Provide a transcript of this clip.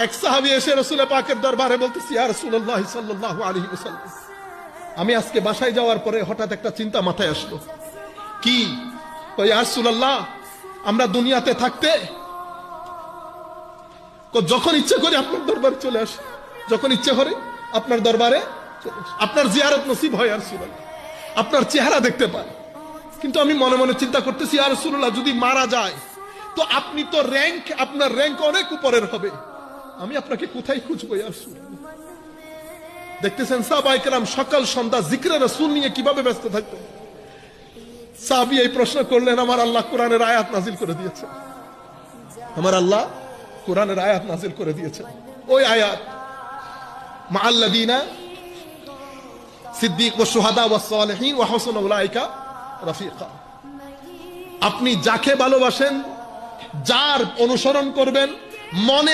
এক সাহাবী এসে রাসূল পাকের দরবারে বলতেছে, ইয়া রাসূলুল্লাহ সাল্লাল্লাহু আলাইহি ওয়াসাল্লাম, আমি আজকে বাসায় যাওয়ার পরে হঠাৎ একটা চিন্তা মাথায় আসলো। কি? ইয়া রাসূলুল্লাহ, আমরা দুনিয়াতে থাকতে যখন ইচ্ছে করি আপনার দরবারে চলে আসি, যখন ইচ্ছে করে আপনার দরবারে চলে আসি, আপনার জিয়ারত নসিব হয় ইয়া রাসূলুল্লাহ, আপনার চেহারা দেখতে পাই। কিন্তু আমি মনে মনে চিন্তা করতেছি, ইয়া রাসূলুল্লাহ, যদি মারা যায় তো আপনি তো আপনার র্যাঙ্ক অনেক উপরের হবে, আমি আপনাকে কোথায় খুঁজবো ইয়া রাসূলুল্লাহ? দেখতেছেন সাহাবায়ে কেরাম সকাল সন্ধ্যা জিকরে রাসূল নিয়ে কিভাবে ব্যস্ত থাকতেন। সাহাবী এই প্রশ্ন করলেন, আমার আল্লাহ কোরআনের আয়াত নাজিল করে দিয়েছে, আমার আল্লাহ কোরআনের আয়াত নাজিল করে দিয়েছে। ওই আয়াত, মাআল্লাযীনা সিদ্দিক ওয়া শুহাদা ওয়াস সালিহিন ওয়া হাসুনা উলাইকা রাফিকা। আপনি যাকে ভালোবাসেন, যার অনুসরণ করবেন, মনে